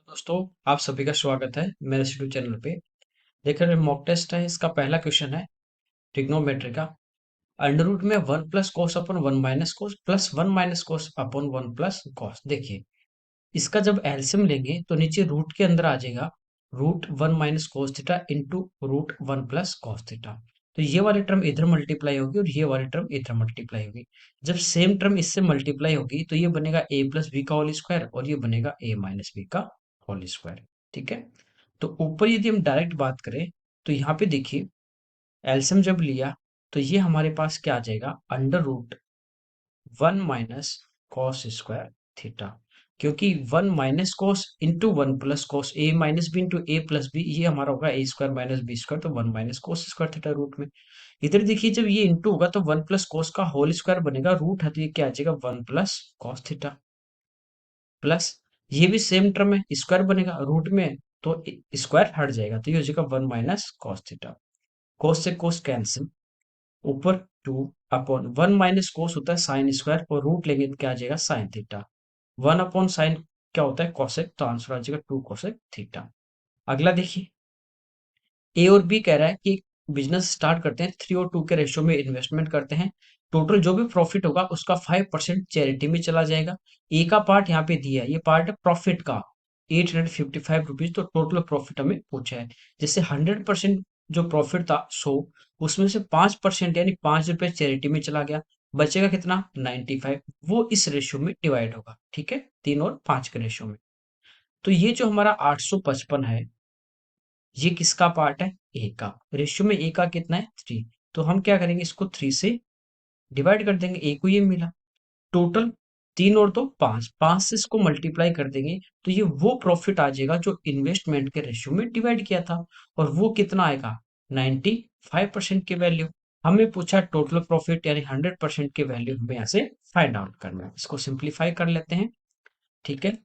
दोस्तों, आप सभी का स्वागत है मेरे यूट्यूब चैनल पे। देख रहे हैं मॉक टेस्ट है। इसका पहला क्वेश्चन है ट्रिग्नोमेट्री का। अंडर रूट में one plus cos upon one minus कोस प्लस वन माइनस कोस अपॉन वन प्लस कॉस। देखिए, इसका जब एलसीएम लेंगे तो नीचे रूट के अंदर आ जाएगा root one minus cos theta into root one plus cos theta. तो ये वाली टर्म इधर मल्टीप्लाई होगी और ये वाली टर्म इधर मल्टीप्लाई होगी। जब सेम टर्म इससे मल्टीप्लाई होगी तो ये बनेगा ए प्लस बी का होल स्क्वायर और ये बनेगा ए माइनस बी का होल स्क्वायर। ठीक है। तो ऊपर यदि हम डायरेक्ट बात करें तो यहाँ पे देखिए, एलसीएम जब लिया तो ये हमारे पास क्या आ जाएगा, under root one minus cos square theta. क्योंकि one minus cos into one plus cos, A minus B into A plus B, ये हमारा होगा A square minus B square, तो one minus cos square theta root में। इधर देखिए, जब ये इंटू होगा तो वन प्लस कॉस का होल स्क्वायर बनेगा, रूट है तो ये क्या आ जाएगा one plus cos theta. Plus ये भी सेम टर्म है, स्क्वायर बनेगा रूट में, तो स्क्वायर हट जाएगा तो ये हो जाएगा one minus cos theta. Cos से कॉस कैंसिल, ऊपर टू अपॉन वन माइनस कोस होता है साइन स्क्वायर और रूट लेंगे तो क्या आ जाएगा sine theta. One upon sine क्या होता है कोसेक, तो आंसर आ जाएगा टू कोसेक थीटा। अगला देखिए, ए और बी कह रहा है कि बिजनेस स्टार्ट करते हैं, थ्री और टू के रेशियो में इन्वेस्टमेंट करते हैं। टोटल जो भी प्रॉफिट होगा उसका 5% चैरिटी में चला जाएगा। ए का पार्ट यहाँ पे दिया है, ये पार्ट है प्रॉफिट का 855 रुपीज, तो टोटल प्रॉफिट हमें पूछा है। जैसे 100% जो प्रॉफिट था 100, उसमें से 5% यानी 5 रुपए चैरिटी में चला गया, बचेगा कितना 95, वो इस रेशियो में डिवाइड होगा। ठीक है, 3 और 5 के रेशियो में। तो ये जो हमारा 855 है, ये किसका पार्ट है, ए का। रेशियो में ए का कितना है 3, तो हम क्या करेंगे, इसको 3 से डिवाइड कर देंगे, ए को ये मिला। टोटल 3 और 2 5, 5 से इसको मल्टीप्लाई कर देंगे तो ये वो प्रॉफिट आ जाएगा जो इन्वेस्टमेंट के रेशियो में डिवाइड किया था, और वो कितना आएगा 95% की वैल्यू। हमें पूछा टोटल प्रॉफिट यानी 100% की वैल्यू हमें यहाँ से फाइंड आउट करना है। इसको सिंप्लीफाई कर लेते हैं। ठीक है,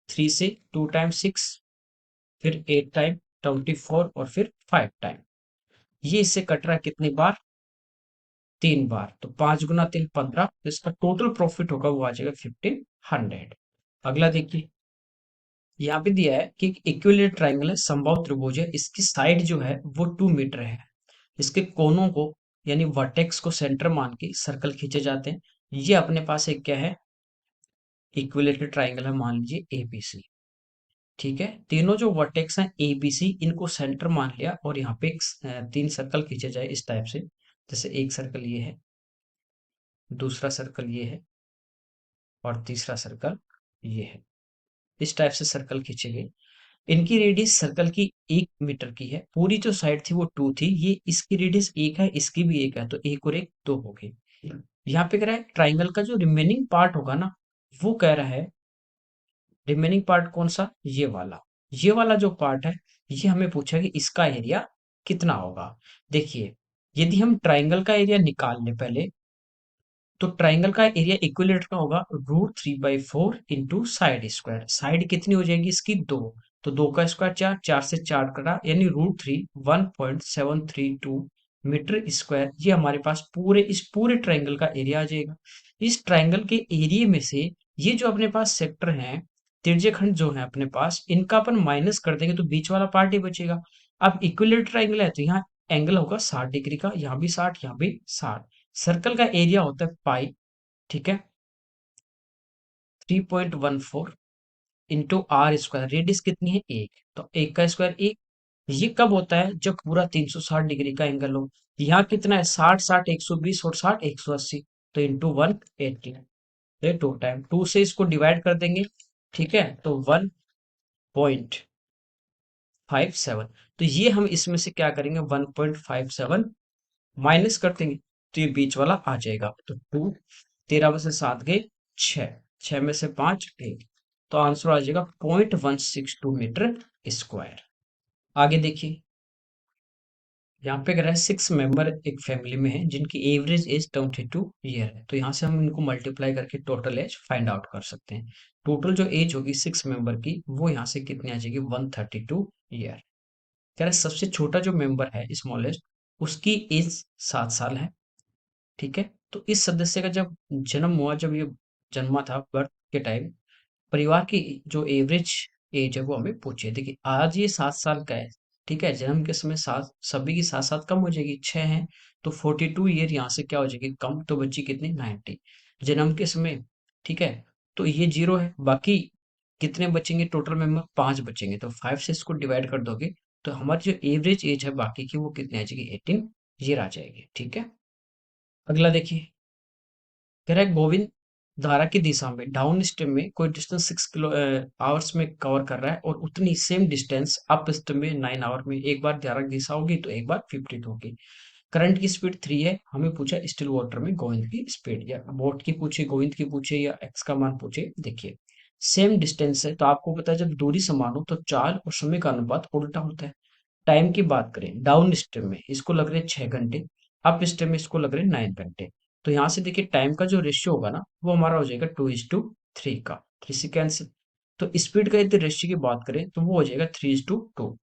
3 से 2 टाइम 6, फिर 8 टाइम 24 और फिर 5 टाइम। ये इससे कट रहा है कितनी बार, 3 बार, तो 5 गुना 3 15, तो इसका टोटल प्रॉफिट होगा वो आ जाएगा 1500। अगला देखिए, यहाँ पे दिया है कि इक्विलेटरल ट्राइंगल है, समबाहु त्रिभुज है, इसकी साइड जो है वो 2 मीटर है। इसके कोनों को यानी वर्टेक्स को सेंटर मान के सर्कल खींचे जाते हैं। ये अपने पास एक क्या है, इक्विलेटरल ट्राइंगल है, मान लीजिए एबीसी। ठीक है, तीनों जो वर्टेक्स हैं एबीसी, इनको सेंटर मान लिया और यहाँ पे 3 सर्कल खींचे जाए इस टाइप से। जैसे एक सर्कल ये है, दूसरा सर्कल ये है और तीसरा सर्कल ये है। इस टाइप से सर्कल खींचे गए। इनकी रेडियस सर्कल की 1 मीटर की है, पूरी जो साइड थी वो 2 थी, ये इसकी रेडियस 1 है, इसकी भी 1 है, तो 1 और 1 2 हो गए। यहाँ पे कह रहा है ट्राइंगल का जो रिमेनिंग पार्ट होगा ना, वो कह रहा है रिमेनिंग पार्ट कौन सा, ये वाला जो पार्ट है, ये हमें पूछा कि इसका एरिया कितना होगा। देखिए, यदि हम ट्राइंगल का एरिया निकाल लें पहले, तो ट्राइंगल का एरिया इक्विलेटरल का होगा √3/4 इंटू साइड स्क्वायर। साइड कितनी हो जाएगी इसकी 2, तो 2 का स्क्वायर 4, 4 से 4 कटा यानी √3 1.732 मीटर स्क्वायर। ये हमारे पास इस पूरे ट्राइंगल का एरिया आ जाएगा। इस ट्राइंगल के एरिया में से ये जो अपने पास सेक्टर हैं, तिर्यकखंड जो है अपने पास, इनका अपन माइनस कर देंगे तो बीच वाला पार्ट ही बचेगा। अब इक्विलेटरल ट्राइंगल है तो यहाँ एंगल होगा 60 डिग्री का, यहाँ भी 60, यहाँ भी 60। सर्कल का एरिया होता है पाई। ठीक है, 3.14 इंटू आर स्क्वायर, रेडियस कितनी है 1, तो 1 का स्क्वायर 1। ये कब होता है, जब पूरा 360 डिग्री का एंगल हो। यहाँ कितना है 60, 60 120 और 60 180, तो इंटू 180, तो 2 टाइम 2 से इसको डिवाइड कर देंगे। ठीक है, तो 1.57, तो ये हम इसमें से क्या करेंगे 1.57 माइनस कर देंगे, तो ये बीच वाला आ जाएगा। तो 2, 13 में से 7 गए 6, 6 में से 5 1, तो आंसर आ जाएगा 0.162 मीटर स्क्वायर। आगे देखिए, यहाँ पे कह रहा है 6 मेंबर एक फैमिली में है जिनकी एवरेज एज 22 ईयर है, तो यहाँ से हम इनको मल्टीप्लाई करके टोटल एज फाइंड आउट कर सकते हैं। टोटल जो एज होगी 6 मेंबर की, वो यहाँ से कितनी आ जाएगी 132 ईयर। कह रहा है सबसे छोटा जो मेंबर है स्मॉलेस्ट, उसकी एज 7 साल है। ठीक है, तो इस सदस्य का जब जन्म हुआ, जब ये जन्मा था बर्थ के टाइम, परिवार की जो एवरेज एज है वो हमें पूछिए। देखिए आज ये 7 साल का है, ठीक है, जन्म के समय सात, सभी की 7 7 कम हो जाएगी, 6 है तो 42 ईयर यहाँ से क्या हो जाएगी कम, तो बच्ची कितनी 90 जन्म के समय, ठीक है। तो ये 0 है, बाकी कितने बचेंगे टोटल मेंबर, 5 बचेंगे, तो 5 से इसको डिवाइड कर दोगे तो हमारी जो एवरेज एज है बाकी की वो कितनी आ जाएगी 18 ईयर आ जाएगी, ठीक है। अगला देखिए, कह रहा है गोविंद धारा की दिशा में डाउन स्ट्रीम में कोई डिस्टेंस 6 किलो आवर्स में कवर कर रहा है और उतनी सेम डिस्टेंस अप स्ट्रीम में 9 आवर में, एक बार धारा की दिशा होगी तो एक बार 52 होगी। करंट की स्पीड 3 है, हमें पूछा स्टिल वाटर में गोविंद की स्पीड, या बोट की पूछे, गोविंद की पूछे, या एक्स का मान पूछे। देखिए सेम डिस्टेंस है तो आपको पता है जब दूरी समान हो तो चाल और समय का अनुपात उल्टा होता है। टाइम की बात करें डाउन स्ट्रीम में इसको लग रहे 6 घंटे, अप स्ट्रीम में इसको लग रहे 9 घंटे, तो यहाँ से देखिए टाइम का जो रेशियो होगा ना वो हमारा हो जाएगा 2:3 का, 3 से कैंसिल। तो स्पीड का यदि रेशियो की बात करें तो वो हो जाएगा 3:2।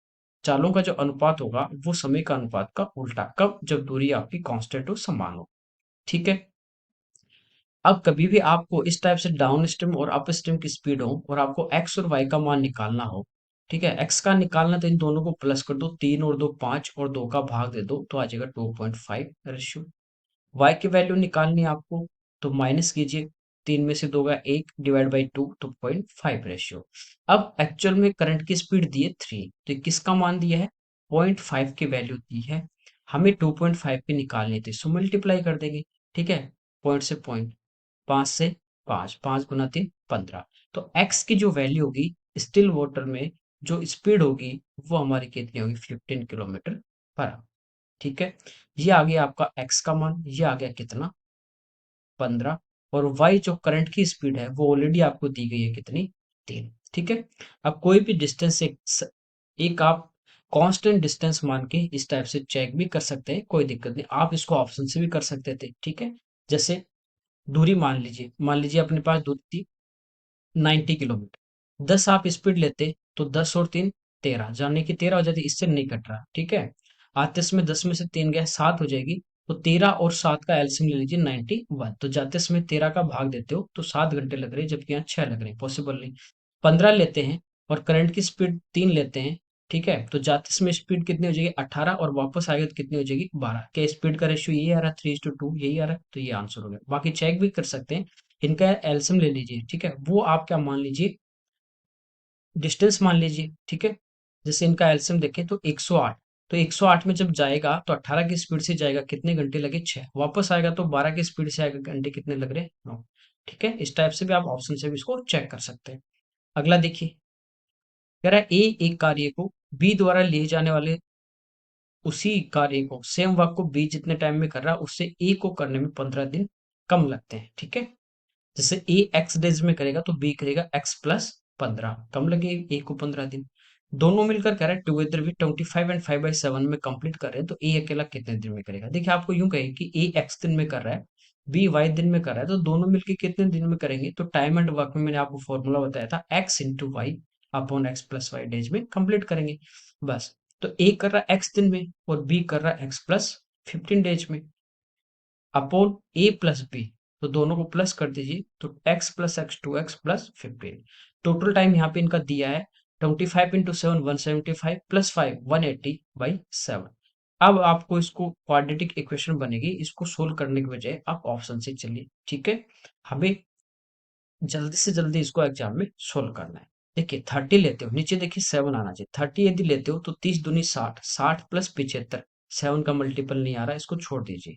चालों का जो अनुपात होगा वो समय का अनुपात का उल्टा, कब, जब दूरी आपकी कांस्टेंट हो, समान हो, ठीक है। अब कभी भी आपको इस टाइप से डाउन स्ट्रीम और अप स्ट्रीम की स्पीड हो और आपको एक्स और वाई का मान निकालना हो, ठीक है, एक्स का निकालना तो इन दोनों को प्लस कर दो, 3 और 2 5 और 2 का भाग दे दो तो आ जाएगा 2.5 रेशियो। वाई की वैल्यू निकालनी है आपको तो माइनस कीजिए, 3 में से 2 गया 1 डिवाइड बाई 2 तो 0.5 रेशियो। अब एक्चुअल में करंट की स्पीड दी है 3, तो ये किसका मान दिया है, 0.5 की वैल्यू दी है, हमें 2.5 पे निकालनी थी, सो मल्टीप्लाई कर देंगे, ठीक है, पॉइंट से पॉइंट, 5 से 5, 5 गुना 3 15, तो x की जो वैल्यू होगी स्टिल वाटर में जो स्पीड होगी वो हमारी कितनी होगी 15 किलोमीटर पर आवर, ठीक है। ये आ गया आपका x का मान, ये आ गया कितना 15, और y जो करंट की स्पीड है वो ऑलरेडी आपको दी गई है कितनी 3, ठीक है। अब कोई भी डिस्टेंस एक आप कांस्टेंट डिस्टेंस मान के इस टाइप से चेक भी कर सकते हैं, कोई दिक्कत नहीं, आप इसको ऑप्शन से भी कर सकते थे, ठीक है। जैसे दूरी मान लीजिए अपने पास दूरी थी 90 किलोमीटर, 10 आप स्पीड लेते तो 10 और 3 13, जाने की 13 हो जाती, इससे नहीं कट रहा, ठीक है। आते समय 10 में से 3 गया 7 हो जाएगी, तो 13 और 7 का एलसीएम ले लीजिए 91, तो जाते समय 13 का भाग देते हो तो 7 घंटे लग रहे हैं जबकि यहाँ 6 लग रहे हैं, पॉसिबल नहीं। 15 लेते हैं और करंट की स्पीड 3 लेते हैं, ठीक है, तो जाते समय स्पीड कितनी हो जाएगी 18 और वापस आएगा तो कितनी हो जाएगी 12, क्या स्पीड का रेशियो यही आ रहा है 3:2 यही आ रहा है, तो ये आंसर हो गया। बाकी चेक भी कर सकते हैं, इनका एलसीएम ले लीजिए, ठीक है, वो आप क्या मान लीजिए डिस्टेंस मान लीजिए, ठीक है। जैसे इनका एलसीएम देखें तो 108, तो 108 में जब जाएगा तो 18 की स्पीड से जाएगा, कितने घंटे लगे 6, वापस आएगा तो 12 की स्पीड से आएगा, घंटे कितने लग रहे हैं 9, ठीक है। इस टाइप से भी आप ऑप्शन से भी इसको चेक कर सकते हैं। अगला देखिए, कह रहा है ए एक कार्य को बी द्वारा लिए जाने वाले उसी कार्य को सेम वर्क को बी जितने टाइम में कर रहा है उससे ए को करने में 15 दिन कम लगते हैं, ठीक है। जैसे ए एक्स डेज में करेगा तो बी करेगा x+15, कम लगेगा ए को 15 दिन। दोनों मिलकर कह रहा है टुगेदर भी 25 एंड 5/7 में कंप्लीट कर रहे हैं तो ए अकेला कितने दिन में करेगा। देखिए आपको यूं कहे कि ए एक्स दिन में कर रहा है, बी वाई दिन में कर रहा है, तो दोनों मिलकर कितने दिन में करेंगे, तो टाइम एंड वर्क में मैंने आपको फॉर्मूला बताया था x × y/x+y डेज में कंप्लीट करेंगे, बस। तो ए कर रहा है एक्स दिन में और बी कर रहा है x+15 डेज में, अपॉन ए प्लस बी, तो दोनों को प्लस कर दीजिए तो x+x 2x+15, टोटल टाइम यहाँ पे इनका दिया है 25 × 7 175 प्लस 5 180/7। अब आपको इसको क्वाड्रेटिक इक्वेशन बनेगी, इसको सोल्व करने के बजाय आप ऑप्शन से चलिए, ठीक है। हमें जल्दी से जल्दी इसको एग्जाम में सोल्व करना है। देखिए 30 लेते हो, नीचे देखिए 7 आना चाहिए, 30 यदि लेते हो तो 30 दूनी 60, 60 + 75, 7 का मल्टीपल नहीं आ रहा, इसको छोड़ दीजिए।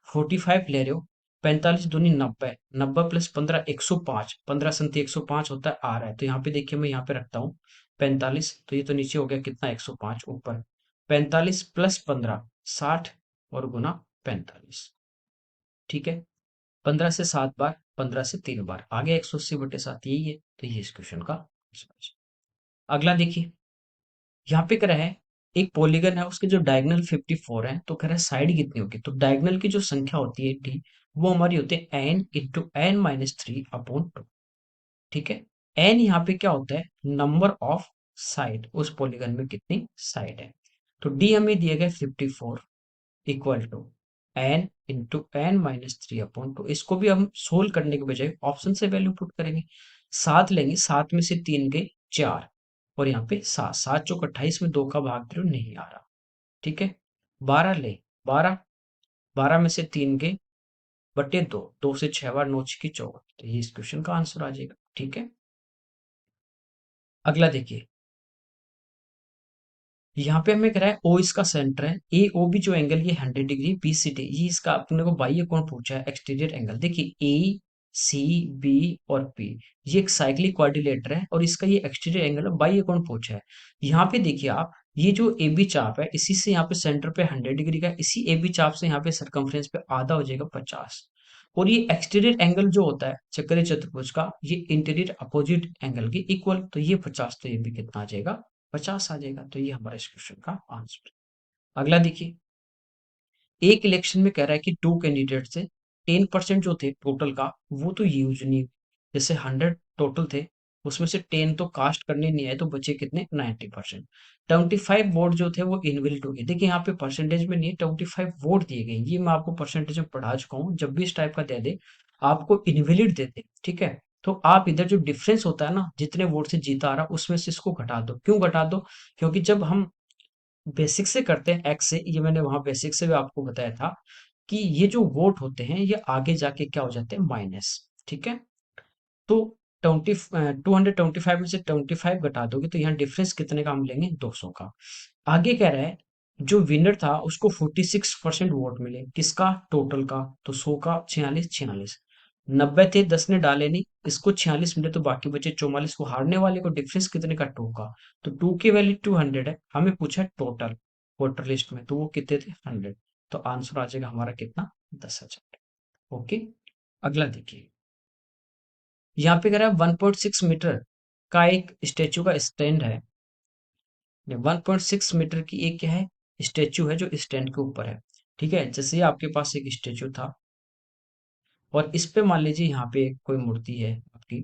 45 ले रहे हो, 45 दूनी 90, 90 + 15 105, 15 × 105 होता है, आ रहा है तो यहाँ पे देखिए मैं यहाँ पे रखता हूँ 45, तो ये तो नीचे हो गया कितना 105, ऊपर 45 + 15 60 और गुना 45, ठीक है। 15 से 7 बार, 15 से 3 बार, आगे 180/7 यही है, तो ये इस क्वेश्चन का आंसर है। अगला देखिए, यहाँ पे कह रहा है एक पॉलीगन है उसके जो डायगोनल 54 है, तो कह रहा है साइड कितनी होगी, तो डायगोनल की जो संख्या होती है डी वो हमारी होती है n × n - 3/2, ठीक है। n यहाँ पे क्या होता है नंबर ऑफ साइड, उस पॉलीगन में कितनी साइड है, तो डी हमें दिया गया 54 इक्वल टू n × n - 3/2, इसको भी हम सोल्व करने के बजाय ऑप्शन से वैल्यू पुट करेंगे, 7 लेंगे, 7 में से 3 गए 4, और यहाँ पे 7, 7 चौक 28 में 2 का भाग दे रहे हो, नहीं आ रहा। ठीक है, 12 ले, 12, 12 में से 3 गए बटे 2, 2 से 6 बार 9 छकी 14, तो ये इस क्वेश्चन का आंसर आ जाएगा। ठीक है, अगला देखिए, यहाँ पे हमें कह रहा है ओ इसका सेंटर है, ए ओ बी जो एंगल ये 100 डिग्री, बी सी डी ये इसका अपने को बाह्य कोण पूछा है, एक्सटीरियर एंगल। देखिए ए सी बी और पी ये एक साइक्लिक क्वाड्रिलेटर है और इसका ये एक्सटीरियर एंगल है, बाह्य कोण पूछा है। यहाँ पे देखिए आप, ये जो ए बी चाप है इसी से यहाँ पे सेंटर पे 100 डिग्री का, इसी ए बी चाप से यहाँ पे सरकमफ्रेंस पे आधा हो जाएगा 50। और ये एक्सटीरियर एंगल जो होता है चक्रीय चतुर्भुज का, ये इंटीरियर अपोजिट एंगल के इक्वल, तो ये 50, तो ये भी कितना आ जाएगा, 50 आ जाएगा। तो ये हमारा इस क्वेश्चन का आंसर। अगला देखिए, एक इलेक्शन में कह रहा है कि 2 कैंडिडेट से 10% जो थे टोटल का, वो तो यूज नहीं, जैसे 100 टोटल थे, उसमें से 10 तो कास्ट करने नहीं आए, तो बचे कितने, 90%। 25 वोट जो थे वो इनवैलिड हो गए। देखिए यहाँ पे परसेंटेज में नहीं है, 25 वोट दिए गए, ये मैं आपको परसेंटेज में पढ़ा चुका हूँ। जब भी इस टाइप का दे दे, आपको इनवैलिड देते, ठीक है, तो आप इधर जो डिफरेंस होता है ना, जितने वोट से जीता आ रहा, उसमें से इसको घटा दो। क्यों घटा दो, क्योंकि जब हम बेसिक से करते हैं एक्स से, ये मैंने वहां बेसिक से भी आपको बताया था कि ये जो वोट होते हैं ये आगे जाके क्या हो जाते हैं, माइनस। ठीक है, तो 225 में से 25 घटा दोगे तो यहाँ डिफरेंस कितने का हम लेंगे, 200 का। आगे कह रहा है जो विनर था उसको 46% वोट मिले, किसका, टोटल का, तो 100 का 46, 46, 90 थे, 10 ने डाले नहीं, इसको 46 मिले तो बाकी बचे 44 को, हारने वाले को डिफरेंस कितने का, 2 का। तो 2 की वैल्यू 200 है, हमें पूछा है टोटल वोटर लिस्ट में, तो वो कितने थे, 100, तो आंसर आ जाएगा हमारा कितना, 10,000। ओके, अगला देखिए, यहाँ पे कह रहा है 1.6 मीटर का एक स्टेचू का स्टैंड है, 1.6 मीटर की एक क्या है, स्टेचू है जो स्टैंड के ऊपर है। ठीक है, जैसे आपके पास एक स्टेचू था और इस पे मान लीजिए यहाँ पे कोई मूर्ति है आपकी,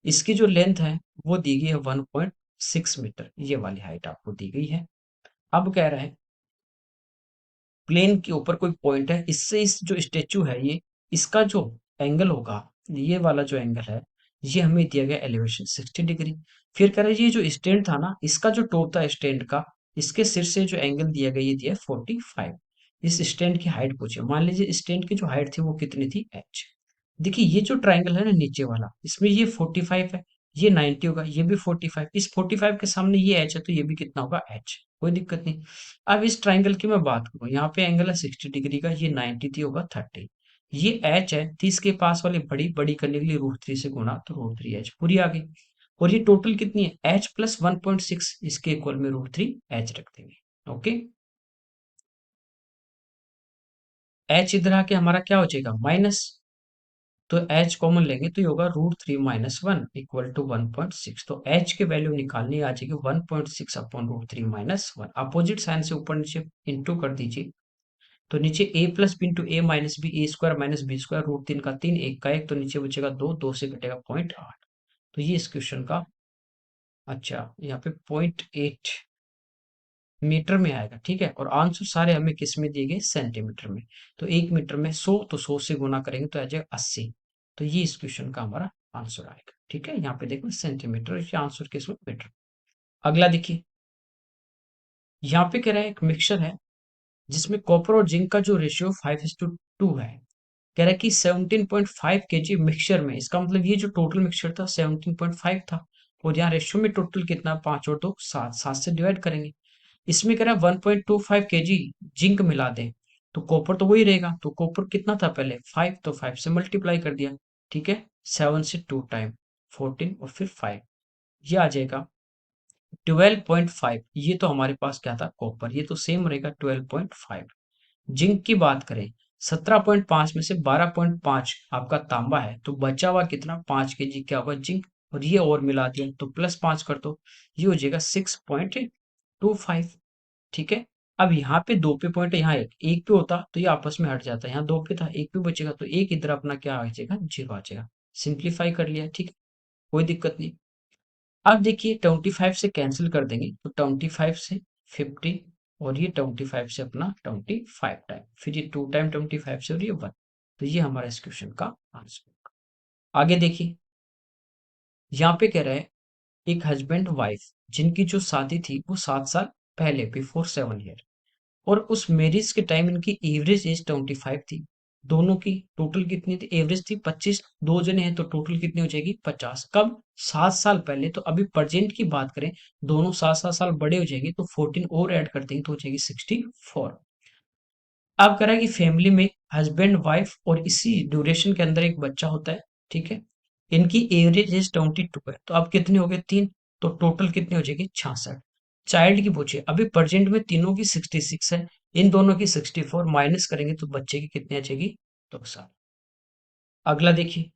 इसकी जो लेंथ है वो दी गई है 1.6 मीटर, ये वाली हाइट आपको दी गई है। अब कह रहा है प्लेन के ऊपर कोई पॉइंट है, इससे इस जो स्टेचू है ये, इसका जो एंगल होगा, ये वाला जो एंगल है, ये हमें दिया गया एलिवेशन 60 डिग्री। फिर कह रहे हैं ये जो स्टैंड था ना, इसका जो टॉप था स्टैंड का, इसके सिर से जो एंगल दिया गया ये दिया 45। इस स्टैंड की हाइट पूछे, मान लीजिए स्टैंड की जो हाइट थी वो कितनी थी, एच। देखिए ये जो ट्राइंगल है ना नीचे वाला, इसमें ये 45 है, ये 90 होगा, ये भी 45, इस 45 के सामने ये एच है, तो ये भी कितना होगा, एच, कोई दिक्कत नहीं। अब इस ट्राइंगल की मैं बात करूं, यहाँ पे एंगल है 60 डिग्री का, ये 90 थी, होगा 30, ये एच है, 30 के पास वाली बड़ी बड़ी करने के लिए √3 से गुना, तो √3 एच पूरी आ गई। और ये टोटल कितनी है, एच प्लस 1.6, इसके इक्वल में √3 एच रख देंगे। ओके, एच इधर आके हमारा क्या हो जाएगा, माइनस, तो एच कॉमन लेंगे तो ये होगा √3 - 1 इक्वल टू 1.6, तो एच की वैल्यू निकालनी आ जाएगी 1.6 अपॉन √3 - 1, अपोजिट साइन से ऊपर नीचे इंटू कर दीजिए, तो नीचे a plus B into A minus B, A square minus B square, √3 का 3, 1 का 1, तो नीचे बचेगा 2, 2 से घटेगा 0.8, तो ये इस क्वेश्चन का, अच्छा यहाँ पे 0.8 मीटर में आएगा। ठीक है, और आंसर सारे हमें किस में दिए गए, सेंटीमीटर में, तो 1 मीटर में 100, तो 100 से गुना करेंगे तो आ जाएगा 80, तो ये इस क्वेश्चन का हमारा आंसर आएगा। ठीक है, यहाँ पे देखो सेंटीमीटर, इसके आंसर किस में, मीटर। अगला देखिए, यहाँ पे कह रहा है एक मिक्सचर है जिसमें कॉपर और जिंक का जो रेशियो 5:2 है। कह रहा है कि 17.5 केजी मिक्सचर में, इसका मतलब ये जो टोटल मिक्सचर था 17.5 था, और यहाँ रेशियो में टोटल कितना, 5 और 2 7, 7 से डिवाइड करेंगे। इसमें कह रहा है 1.25 केजी जिंक मिला दें, तो कॉपर तो वही रहेगा, तो कॉपर कितना था पहले, 5, तो 5 से मल्टीप्लाई कर दिया। ठीक है, 7 से 2 टाइम 14 और फिर 5, ये आ जाएगा 12.5। ये तो हमारे पास क्या था, कॉपर, ये तो सेम रहेगा 12.5। जिंक की बात करें, 17.5 में से 12.5 आपका तांबा है, तो बचा हुआ कितना, 5 केजी क्या होगा, जिंक, और ये और मिला दिया तो +5 कर दो, ये हो जाएगा 6.25। ठीक है, अब यहाँ पे 2 पे पॉइंट है, यहाँ एक, एक पे होता तो ये आपस में हट जाता, यहाँ 2 पे था, एक पे बचेगा, तो एक इधर अपना क्या आ जाएगा, 0 आ जाएगा। सिंप्लीफाई कर लिया, ठीक है, कोई दिक्कत नहीं। अब देखिए 25 से कैंसिल कर देंगे, तो 25 से 50, और ये 25 से अपना 25 टाइम, फिर ये 2 टाइम 25 से, और ये 1, तो ये हमारा इस क्वेश्चन का आंसर। आगे देखिए, यहाँ पे कह रहा है एक हस्बैंड वाइफ जिनकी जो शादी थी वो 7 साल पहले, बिफोर 7 ईयर, और उस मैरिज के टाइम इनकी एवरेज एज 25 थी। दोनों की टोटल कितनी थी? एवरेज थी 25। दो जने हैं तो टोटल कितनी हो जाएगी? 50। कब? 7 साल पहले। तो अभी प्रेजेंट की बात करें, दोनों 7-7 साल बड़े हो जाएंगे, तो 14 और ऐड करते हैं तो हो जाएगी 64। अब कह रहा है कि फैमिली में हस्बैंड वाइफ और इसी ड्यूरेशन के अंदर एक बच्चा होता है, ठीक है। इनकी एवरेज एज 22 है, तो अब कितने हो गए? 3। तो टोटल कितनी हो जाएगी? 66। चाइल्ड की पूछिए, अभी प्रेजेंट में तीनों की 66 है, इन दोनों की 64, माइनस करेंगे तो बच्चे की कितनी आ जाएगी? 2 साल। अगला देखिए,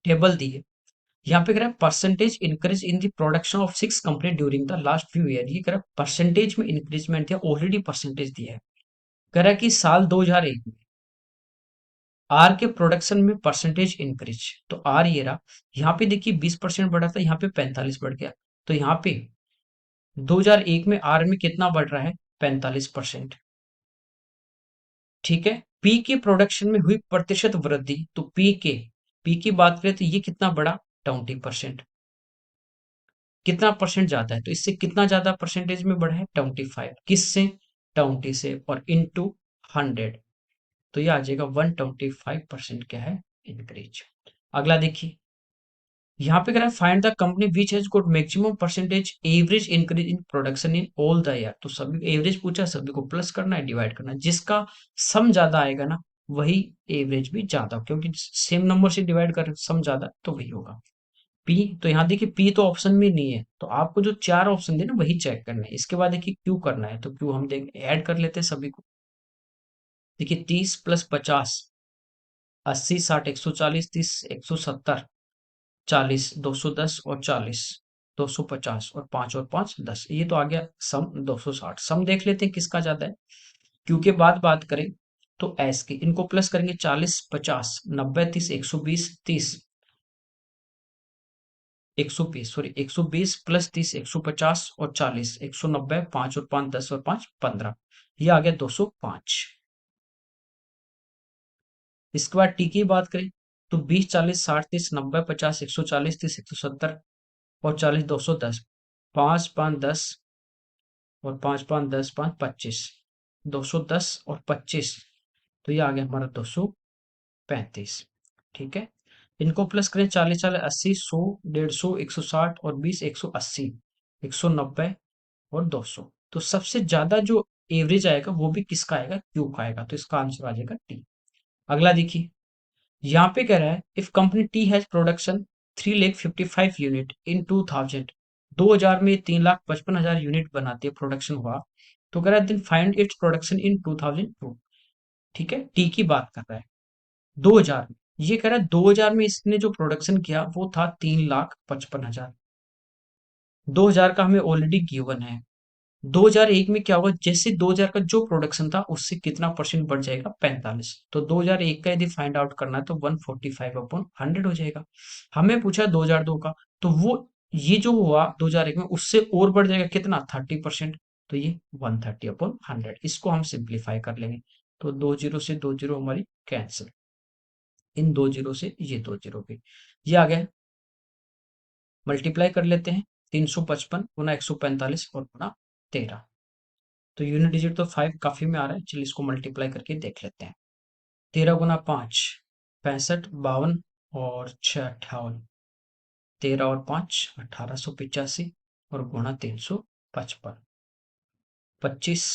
टेबल दी है। यहाँ पे कह रहा है percentage increase in the production of 6 company during the last few year. ये कह रहा है परसेंटेज में इंक्रीजमेंट है, ऑलरेडी परसेंटेज दिया है। कह रहा है कि साल 2001 में आर के प्रोडक्शन में परसेंटेज इंक्रीज, तो आर ये रहा। यहाँ पे देखिए 20% बढ़ा था, यहाँ पे 45 बढ़ गया। तो यहाँ पे 2001 में आर में कितना बढ़ रहा है? 45%। ठीक है। पी के प्रोडक्शन में हुई प्रतिशत वृद्धि, तो पी की बात करें तो ये कितना बढ़ा? 20%। कितना परसेंट ज्यादा है? तो इससे कितना ज्यादा परसेंटेज में बढ़ा है? 25। किससे? 20 से, और इंटू 100, तो ये आ जाएगा 125% क्या है? इंक्रीज। अगला देखिए, यहाँ पे कह रहा है find the company which has got maximum percentage average increase in production in all the year. तो सभी एवरेज पूछा, सभी को प्लस करना है, डिवाइड करना है, जिसका सम ज्यादा आएगा ना वही एवरेज भी ज्यादा, क्योंकि सेम नंबर से डिवाइड कर सम ज्यादा तो वही होगा। पी, तो यहाँ देखिए पी तो ऑप्शन में नहीं है, तो आपको जो 4 ऑप्शन थे ना वही चेक करना है। इसके बाद देखिए क्यू करना है, तो क्यू हम देख ऐड कर लेते हैं सभी को। देखिए 30 प्लस 50, 80, 60, 140, 30, 170, 40, 210 और 40, 250 और 5 और 5 10, ये तो आ गया सम 260। सम देख लेते हैं किसका ज्यादा है। क्यू के बाद बात करें तो एस की, इनको प्लस करेंगे 40, 50, 90, 30, 120, 30, 120, सॉरी 120 प्लस 30, 150 और 40, 190, 5 और 5 10 और 5 15, ये आ गया 205। इसके बाद टी की बात करें तो 20, 40, 60, 30, 90, 50, 140, 30, 170 और 40, 210, 5 5 10 और 5 5 10 5 25, 210 और 25, तो ये आ गया हमारा 235। ठीक है। इनको प्लस करें 40, 40, 80, 100, 150, 160 और 20, 180, 190 और 200। तो सबसे ज्यादा जो एवरेज आएगा वो भी किसका आएगा? क्यू का आएगा, तो इसका आंसर आ जाएगा टी। अगला देखिए, यहाँ पे कह रहा है if company T has production 3,55,000 unit in 2000, 2000 में 3,55,000 यूनिट बनाती है, प्रोडक्शन हुआ, तो कह रहा है then find its production in 2002। ठीक है, टी की बात कर रहा है 2000 में। ये कह रहा है 2000 में इसने जो प्रोडक्शन किया वो था 3,55,000। 2000 का हमें ऑलरेडी गिवन है। 2001 में क्या होगा? जैसे 2000 का जो प्रोडक्शन था उससे कितना परसेंट बढ़ जाएगा? 45। तो 2001 का यदि फाइंड आउट करना है तो 145 अपॉन 100 हो जाएगा। हमें पूछा 2002 का, तो वो ये जो हुआ 2001 में उससे और बढ़ जाएगा कितना? 30%। तो ये 130 अपॉन 100, इसको हम सिंप्लीफाई कर लेंगे, तो 2 जीरो से 2 जीरो हमारी कैंसिल, इन 2 जीरो से ये 2 जीरो भी, ये आ गया। मल्टीप्लाई कर लेते हैं, 355 गुना 145 और गुना 13, तो यूनिट डिजिट तो 5 काफी में आ रहा है, चलिए इसको मल्टीप्लाई करके देख लेते हैं। 13 गुना 5 65, 52 और 6 58, 13 और 5 1885 और गुणा 355, 25,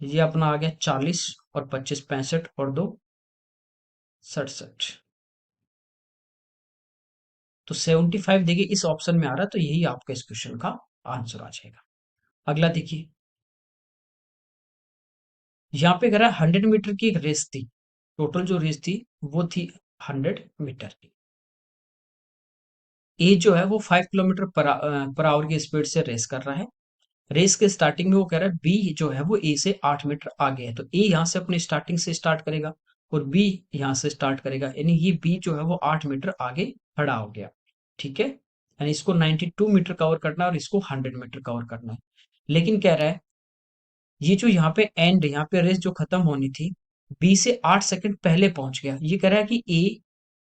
ये अपना आ गया 40 और 25 65 और 2 67, तो 75 देखिए इस ऑप्शन में आ रहा है, तो यही आपका इस क्वेश्चन का आंसर आ जाएगा। अगला देखिए, यहाँ पे कह रहा है 100 मीटर की एक रेस थी, टोटल जो रेस थी वो थी 100 मीटर की। ए जो है वो 5 किलोमीटर पर आवर की स्पीड से रेस कर रहा है। रेस के स्टार्टिंग में वो कह रहा है बी जो है वो ए से 8 मीटर आगे है, तो ए यहाँ से अपनी स्टार्टिंग से स्टार्ट करेगा और बी यहाँ से स्टार्ट करेगा, यानी ये बी जो है वो 8 मीटर आगे खड़ा हो गया। ठीक है, यानी इसको 92 मीटर कवर करना है और इसको 100 मीटर कवर करना है। लेकिन कह रहा है ये जो यहाँ पे एंड, यहाँ पे रेस जो खत्म होनी थी, बी से 8 सेकंड पहले पहुंच गया। ये कह रहा है कि ए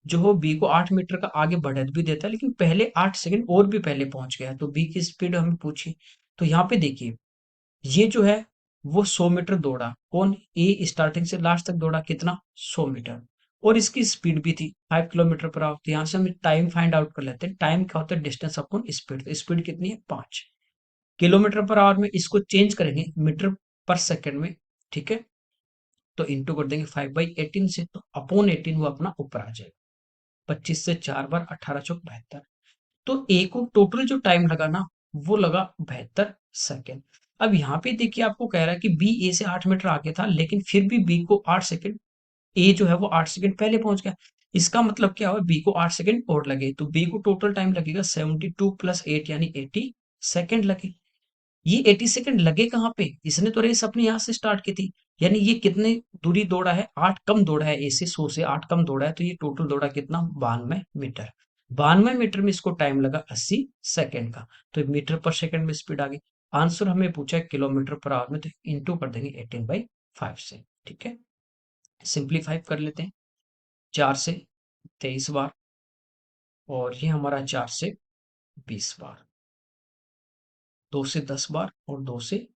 जो हो बी को 8 मीटर का आगे बढ़त भी देता है, लेकिन पहले 8 सेकंड और भी पहले पहुंच गया, तो बी की स्पीड हमें पूछी। तो यहाँ पे देखिए, ये जो है वो 100 मीटर दौड़ा, कौन, ए स्टार्टिंग से लास्ट तक दौड़ा कितना, 100 मीटर, और इसकी स्पीड भी थी 5 किलोमीटर पर आवर। तो यहाँ से हम टाइम फाइंड आउट कर लेते हैं। टाइम क्या होता है, डिस्टेंस अपॉन स्पीड। तो स्पीड कितनी है, 5 किलोमीटर पर आवर में इसको चेंज करेंगे मीटर पर सेकंड में, ठीक है, तो इंटू कर देंगे 5/18 से, तो अपॉन 18 वो अपना ऊपर आ जाएगा। 25 से 4 बार 18 चौक 72। तो ए को टोटल जो टाइम लगा ना, वो लगा 72 सेकेंड। अब यहाँ पे देखिए आपको कह रहा है कि बी ए से 8 मीटर आगे था, लेकिन फिर भी बी को 8 सेकेंड, ए जो है वो 8 सेकेंड पहले पहुंच गया। इसका मतलब क्या हुआ, बी को 8 सेकेंड और लगे, तो बी को टोटल टाइम लगेगा 72 + 8 यानी 80 सेकेंड लगे। ये 80 सेकेंड लगे कहाँ पे, इसने तो रेस अपने यहाँ से स्टार्ट की थी, यानी ये कितने दूरी दौड़ा है, 8 कम दौड़ा है, ए से 100 से 8 कम दौड़ा है, तो ये टोटल दौड़ा कितना, 92 मीटर। 92 मीटर में इसको टाइम लगा 80 सेकेंड का। तो मीटर पर सेकंड में स्पीड आ गई। आंसर हमें पूछा है किलोमीटर पर आवर में, तो इंटू कर देंगे 18/5 से, ठीक है। सिंप्लीफाई कर लेते हैं, 4 से 23 बार, और ये हमारा 4 से 20 बार, 2 से 10 बार, और 2 से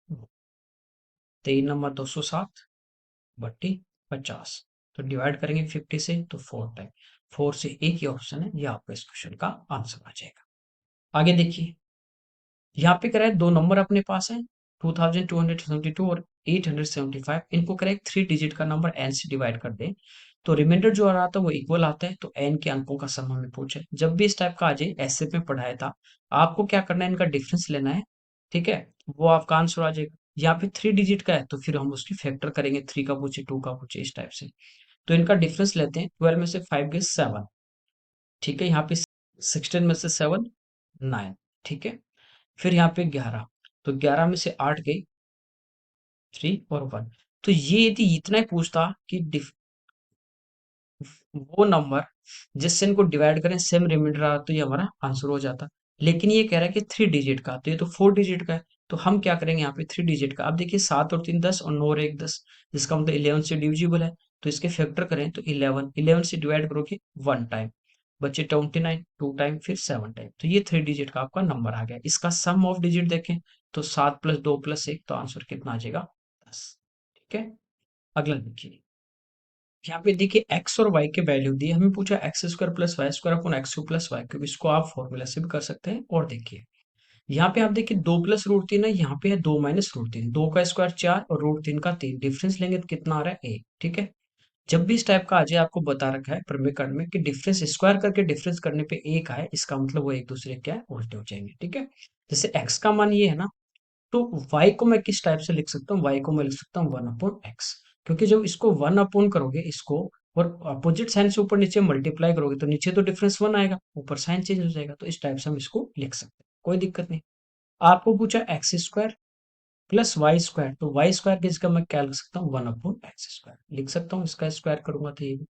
3 नंबर 207/50। तो डिवाइड करेंगे 50 से, तो 4 टाइम, 4 से एक ही ऑप्शन है, ये आपका इस क्वेश्चन का आंसर आ जाएगा। आगे देखिए, यहाँ पे कराए दो नंबर अपने पास है, 2272 और 875। इनको कराए 3 डिजिट का नंबर एन से डिवाइड कर दें, तो रिमाइंडर जो आ रहा था वो इक्वल आता है, तो एन के अंकों का सम हमें पूछे। जब भी इस टाइप का आ जाए, ऐसे में पढ़ाया था, आपको क्या करना है, इनका डिफरेंस लेना है, ठीक है, वो आपका आंसर आ जाएगा। यहाँ पे 3 डिजिट का है, तो फिर हम उसकी फैक्टर करेंगे, 3 का पूछे, 2 का पूछे, इस टाइप से। तो इनका डिफरेंस लेते हैं, 12 में से 5 गए 7, ठीक है, यहाँ पे 16 में से 7 9, ठीक है, फिर यहाँ पे 11, तो 11 में से 8 गई 3 और 1। तो ये यदि इतना ही पूछता कि वो नंबर जिससे इनको डिवाइड करें सेम रिमाइंडर आ, तो ये हमारा आंसर हो जाता। लेकिन ये कह रहा है कि 3 डिजिट का, तो ये तो 4 डिजिट का है, तो हम क्या करेंगे यहाँ पे 3 डिजिट का। अब देखिए 7 और 3 10 और 9 और 1 10, जिसका मतलब 11 से डिविजिबल है, तो इसके फैक्टर करें तो 11 से डिवाइड करोगे 1 टाइम, बचे 29, 2 टाइम, फिर 7 टाइम, तो ये 3 डिजिट का आपका नंबर आ गया। इसका सम ऑफ डिजिट देखें तो 7 + 2 + 1, तो आंसर कितना आ जाएगा, 10, ठीक है। अगला देखिए, यहाँ पे देखिए एक्स और वाई के वैल्यू दी, हमें पूछा x² + y² upon x3 + y3। इसको आप फॉर्मूला से भी कर सकते हैं। और देखिए यहाँ पे आप देखिए 2 + √3 है, यहाँ पे है 2 - √3, 2 का स्क्वायर 4 और √3 का 3, डिफरेंस लेंगे तो कितना आ रहा है 1, ठीक है। जब भी इस टाइप का आ जाए, आपको बता रखा है प्रमेयकरण में कि डिफरेंस स्क्वायर करके डिफरेंस करने पे 1 आए, इसका मतलब वो एक दूसरे क्या है, उल्टे हो जाएंगे, ठीक है। जैसे x का मान ये है ना, तो y को मैं किस टाइप से लिख सकता हूँ, y को मैं लिख सकता हूँ 1/x, क्योंकि जब इसको 1 करोगे इसको, और अपोजिट साइन से ऊपर नीचे मल्टीप्लाई करोगे, तो नीचे तो डिफरेंस 1 आएगा, ऊपर साइन चेंज हो जाएगा, तो इस टाइप से हम इसको लिख सकते हैं, कोई दिक्कत नहीं। आपको पूछा x² + y², तो y² की जगह मैं क्या लिख सकता हूँ, 1/x² लिख सकता हूँ, इसका स्क्वायर करूंगा तो ये भी।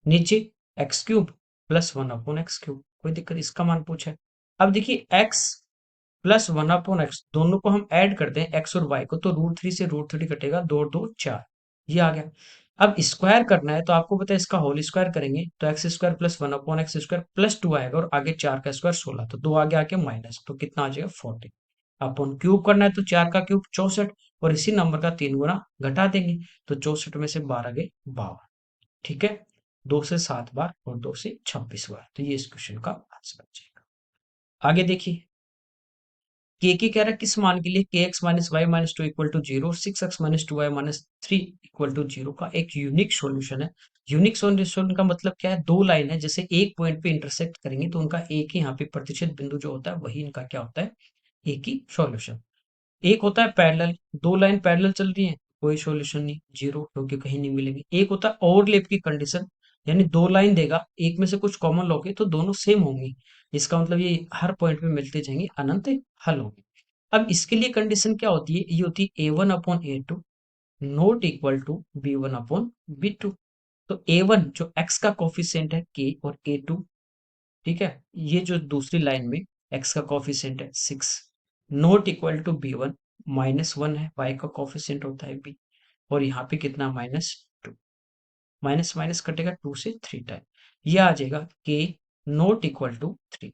नीचे x³ + 1/x³, कोई दिक्कत, इसका मान पूछा है। अब देखिए x +1/x, दोनों को हम ऐड करते हैं x और y को, तो √3 से √3 कटेगा, 2 और 2 4, ये आ गया। अब स्क्वायर करना है, तो आपको पता है इसका होल स्क्वायर करेंगे, तो x² +1/x² +2 आएगा, और आगे 4 का स्क्वायर 16, तो 2 आगे आके माइनस, तो कितना आ जाएगा 40। अपन क्यूब करना है, तो 4 का क्यूब 64, और इसी नंबर का 3 गुना घटा देंगे, तो 64 में से 12 गए 52, ठीक है। 2 से 7 बार और 2 से 26 बार, तो ये इस क्वेश्चन का आंसर बन जाएगा। आगे देखिए, के कह रहा है किस मान के लिए kx - y - 2 = 0, 6x - 2y - 3 = 0 का एक यूनिक सॉल्यूशन है। यूनिक सॉल्यूशन का मतलब क्या है, दो लाइन है, जैसे एक पॉइंट पे इंटरसेक्ट करेंगे, तो उनका एक ही यहाँ पे प्रतिशत बिंदु जो होता है, वही इनका क्या होता है, एक ही सॉल्यूशन। एक होता है पैरेलल, दो लाइन पैरेलल चल रही है, कोई सॉल्यूशन नहीं, जीरो, क्योंकि कहीं नहीं मिलेगी। एक होता है ओवरलैप की कंडीशन, यानी दो लाइन देगा, एक में से कुछ कॉमन लोगे तो दोनों सेम होंगी, इसका मतलब ये हर पॉइंट पे मिलते जाएंगे, अनंत हल होगी। अब इसके लिए कंडीशन क्या होती है, ये होती है A1/A2 not equal to B1/B2। तो A1 जो x का कोफिशिएंट है k, और A2, ठीक है, ये जो दूसरी लाइन में x का कोफिशिएंट है 6, नॉट इक्वल टू B1, -1 है, y का कोफिशिएंट होता है b, और यहाँ पे कितना -2, माइनस माइनस कटेगा 2 से 3 टाइम, ये आ जाएगा के नॉट इक्वल टू 3।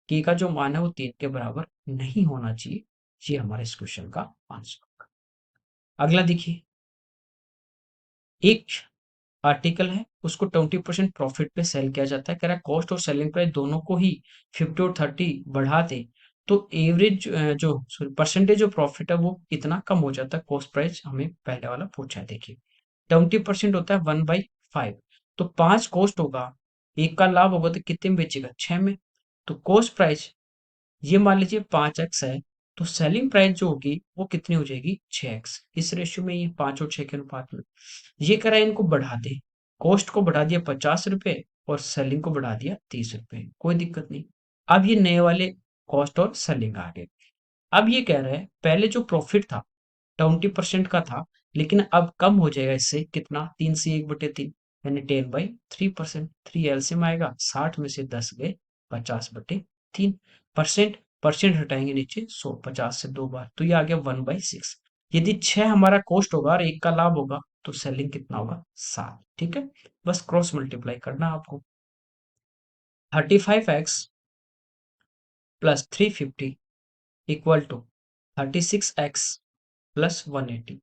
के का जो मान है वो 3 के बराबर नहीं होना चाहिए। ये हमारे इस क्वेश्चन का आंसर। अगला देखिए, एक आर्टिकल है, उसको 20% प्रॉफिट पे सेल किया जाता है। कह रहा है कॉस्ट और सेलिंग प्राइस दोनों को ही 50 और 30 बढ़ा दे तो एवरेज जो सॉरी परसेंटेज जो प्रॉफिट है वो इतना कम हो जाता है। कॉस्ट प्राइस हमें पहले वाला पूछा है। देखिए 20% होता है 1/5, तो 5 कॉस्ट होगा, एक का लाभ होगा तो कितने में बेचेगा, 6 में। तो कॉस्ट प्राइस ये मान लीजिए 5x है, तो सेलिंग प्राइस जो होगी वो कितनी हो जाएगी, 6x। इस रेशियो में ये 5 और 6 के अनुपात में ये करा इनको बढ़ा दे, कॉस्ट को बढ़ा दिया 50 रुपए और सेलिंग को बढ़ा दिया 30 रुपए, कोई दिक्कत नहीं। अब ये नए वाले कॉस्ट और सेलिंग आ गए। अब ये कह रहा है पहले जो प्रॉफिट था 20% का था, लेकिन अब कम हो जाएगा इससे कितना, 3 से 1/3 यानी 10/3%। 3 एलसीएम आएगा, 60 में से 10 गए 50/3। परसेंट परसेंट हटाएंगे नीचे 100, 50 से 2 बार तो ये आ गया 1/6। यदि 6 हमारा कॉस्ट होगा और 1 का लाभ होगा तो सेलिंग कितना होगा, 7। ठीक है, बस क्रॉस मल्टीप्लाई करना आपको। 35x plus 350 equal to 36x plus 180।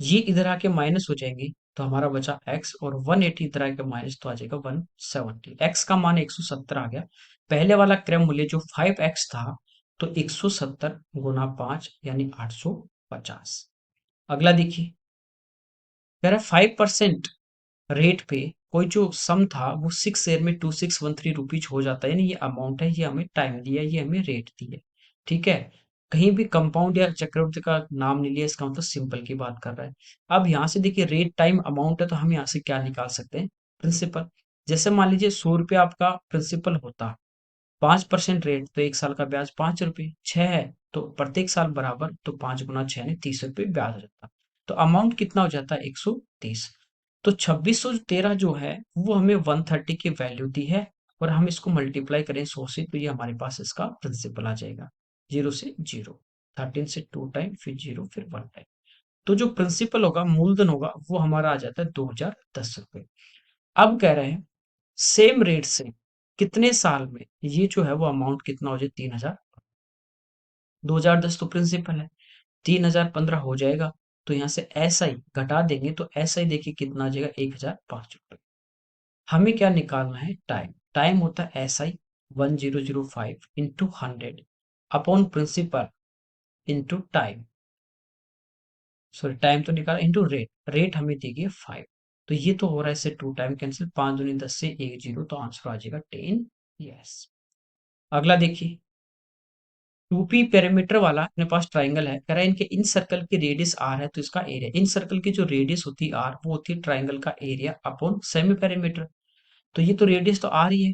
ये इधर आके माइनस हो जाएंगी तो हमारा बचा x, और 180 इधर आके माइनस तो आ जाएगा 170। x का मान 170 आ गया। पहले वाला क्रम मूल्य जो 5x था तो 170 गुना 5 यानी 850। अगला देखिए, कह रहा है 5% रेट पे कोई जो सम था वो 6 ईयर में 2613 रुपीज हो जाता है, यानी ये अमाउंट है, ये हमें टाइम दिया, ये हमें रेट दिया। ठीक है, कहीं भी कंपाउंड या चक्रवृद्धि का नाम नहीं लिया, इसका मतलब सिंपल की बात कर रहा है। अब यहाँ से देखिए रेट टाइम अमाउंट है तो हम यहाँ से क्या निकाल सकते हैं, प्रिंसिपल। जैसे मान लीजिए 100 रुपया आपका प्रिंसिपल होता, 5% रेट तो 1 साल का ब्याज 5 रुपये, 6 है तो प्रत्येक साल बराबर, तो 5 गुना 6 ने 30 रुपये ब्याज रहता। तो अमाउंट कितना हो जाता है, 130। तो 2613 जो है वो हमें 130 की वैल्यू दी है, और हम इसको मल्टीप्लाई करें 100 से तो ये हमारे पास इसका प्रिंसिपल आ जाएगा। 0 से 0, 13 से 2 टाइम, फिर 0, फिर 1 टाइम। तो जो प्रिंसिपल होगा, मूलधन होगा, वो हमारा आ जाता है 2010 रुपये। अब कह रहे हैं सेम रेट से कितने साल में ये जो है वो अमाउंट कितना हो जाए, 3000। 2010 तो प्रिंसिपल है, 3015 हो जाएगा, तो यहाँ से एस आई घटा देंगे तो एस आई देखिए कितना आ जाएगा, 1005 रुपये। हमें क्या निकालना है, टाइम। टाइम होता है S I 1005 into 100 upon principal into time, sorry time तो निकाला, इंटू रेट। रेट हमें दी गई 5, तो ये तो हो रहा है इससे 2 टाइम कैंसिल, 5 दूनी 10 से 1 0, तो आंसर आ जाएगा 10। यस। अगला देखिए, 2p पैरामीटर वाला अपने पास ट्राइंगल है, कह रहा है इनके इन सर्कल की रेडियस r है तो इसका एरिया, इन सर्कल की जो रेडियस होती है r वो होती है ट्राइंगल का एरिया अपॉन सेमी पैरामीटर। तो ये तो रेडियस तो r ही है,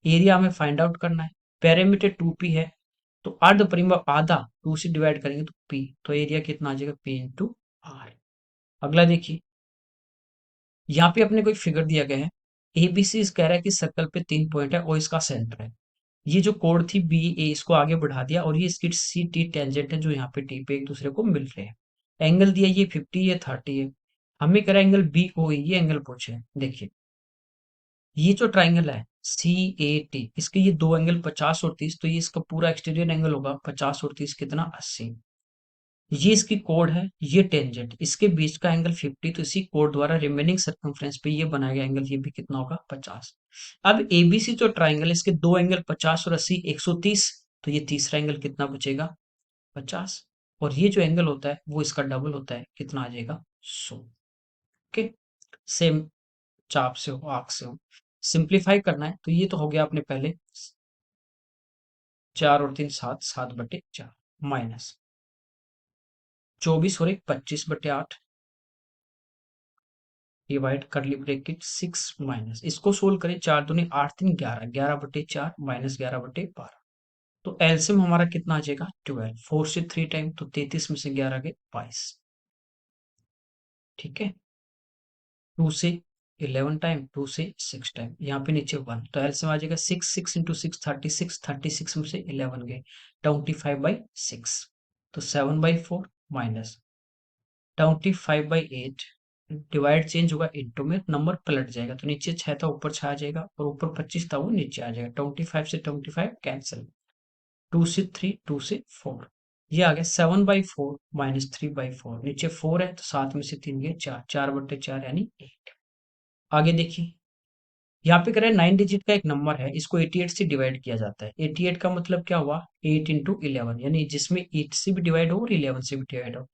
एरिया हमें फाइंड आउट करना है। पैरामीटर 2p है तो अर्ध परिमाप आधा 2 से डिवाइड करेंगे तो p, तो एरिया कितना आ जाएगा, p इंटू r। अगला देखिए, यहाँ पे अपने को एक फिगर दिया गया है, एबीसी कह रहा है कि सर्कल पे 3 पॉइंट है और इसका सेंटर है। ये जो कोड थी बी ए इसको आगे बढ़ा दिया, और ये इसकी सी टी टेंजेंट है जो यहाँ पे टी पे एक दूसरे को मिल रहे हैं। एंगल दिया ये 50, ये 30 है। हमें कह रहा है एंगल बी ओ ये एंगल पूछे है। देखिए ये जो ट्राइंगल है सी ए टी, इसके ये दो एंगल 50 और 30, तो ये इसका पूरा एक्सटीरियर एंगल होगा 50 और 30 कितना, 80। ये इसकी कोड है, ये टेंजेंट, इसके बीच का एंगल 50, तो इसी कोड द्वारा रिमेनिंग सर्कमफ्रेंस पे ये बनाया गया एंगल ये भी कितना होगा, 50। अब एबीसी जो ट्राइंगल है इसके दो एंगल 50 और 80 130, तो ये तीसरा एंगल कितना बचेगा, 50। और ये जो एंगल होता है वो इसका डबल होता है, कितना आ जाएगा, 100। ओके, सेम चाप से हो, आंख से हो, सिंप्लीफाई करना है तो ये तो हो गया आपने पहले, 4 और 3 7, 7/4 माइनस 24 और 1 25/8 डिवाइड करली ब्रैकेट 6 माइनस, इसको सोल्व करें, 4 दूनी 8 3 11, 11/4 माइनस 11/12, तो एलसीएम हमारा कितना आ जाएगा, 12। 4 से 3 टाइम तो 33 में से 11 गए 22। ठीक है, 2 से 11 टाइम, 2 से 6 टाइम, यहाँ पे नीचे 1, तो एलसीएम आ जाएगा 6, 6 इंटू 6 36, 36 में से 11 गए 25/6, तो 7/4 माइनस 25/8 डिवाइड चेंज होगा इंटू में, नंबर पलट जाएगा, तो नीचे 6 था ऊपर 6 आ जाएगा, और ऊपर 25 था वो नीचे आ जाएगा। 25 से 25 कैंसिल, 2 से 3, 2 से 4, ये आ गया 7/4 माइनस 3/4। नीचे 4 है तो 7 में से 3 गए 4, 4/4 यानी 8। आगे देखिए, यहाँ पे करें 9 डिजिट का एक नंबर है, इसको 88 से डिवाइड किया जाता है। 88 का मतलब क्या हुआ, 8 इंटू 11, यानी जिसमें 8 से भी डिवाइड हो और 11 से भी डिवाइड हो।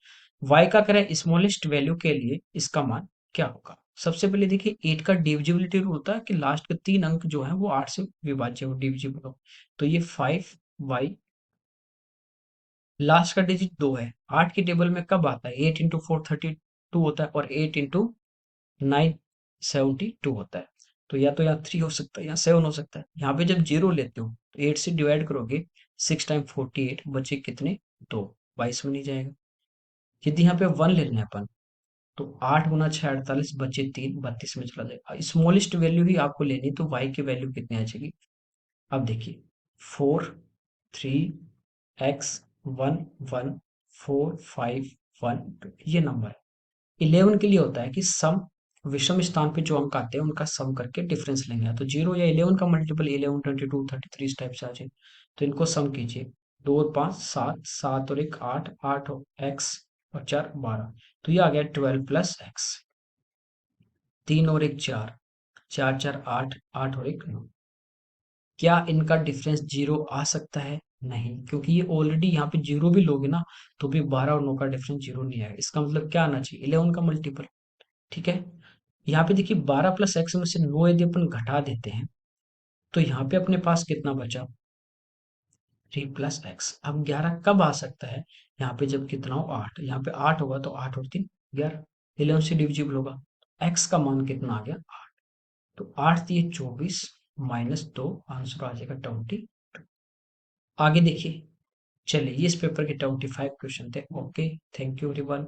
y का करें स्मॉलेस्ट वैल्यू के लिए इसका मान क्या होगा। सबसे पहले देखिए 8 का डिविजिबिलिटी रूल होता है कि लास्ट के 3 अंक जो है वो 8 से विभाज्य हो, डिविजिबल हो। तो ये 5y, लास्ट का डिजिट 2 है, 8 की टेबल में कब आता है, 8 इंटू 4 32 होता है, और 8 इंटू 9 72 होता है। तो या तो यहाँ 3 हो सकता है या 7 हो सकता है। यहाँ पे जब जीरो लेते हो तो 8 से डिवाइड करोगे, 6 टाइम 48 बचे कितने, 2, 22 में नहीं जाएगा। यदि यहाँ पे 1 ले लें अपन, तो 8 गुना 6 48, बचे 3, 32 में चला जाएगा। स्मॉलेस्ट वैल्यू ही आपको लेनी, तो y की वैल्यू कितनी आ जाएगी। अब देखिए 4 3 x 1 1 4 5 1 2, ये नंबर है। 11 के लिए होता है कि सम, विषम स्थान पे जो अंक आते हैं उनका सम करके डिफरेंस लेंगे, तो 0 या 11 का मल्टीपल 11 22 33 इस टाइप से आ जाए, तो इनको सम कीजिए। 2 और 5 7, 7 और 1 8, 8 और x और 4 12, तो ये आ गया 12 प्लस एक्स। 3 और 1 4, 4 4 8, 8 और 1 9। क्या इनका डिफरेंस 0 आ सकता है, नहीं, क्योंकि ये ऑलरेडी यहाँ पे 0 भी लोगे ना तो भी 12 और 9 का डिफरेंस 0 नहीं आएगा। इसका मतलब क्या आना चाहिए, 11 का मल्टीपल। ठीक है, यहाँ पे देखिए 12 प्लस एक्स में से 9 यदि अपन घटा देते हैं तो यहाँ पे अपने पास कितना बचा, 3 प्लस एक्स। अब 11 कब आ सकता है, यहाँ पे जब कितना हो 8, यहाँ पे 8 होगा तो 8 और 3 11, 11 से डिविजिबल होगा। एक्स का मान कितना आ गया, 8, तो 8 दिए 24 माइनस 2, आंसर आ जाएगा 20। आगे देखिए, चलिए इस पेपर के 25 क्वेश्चन थे। Okay, thank you everyone.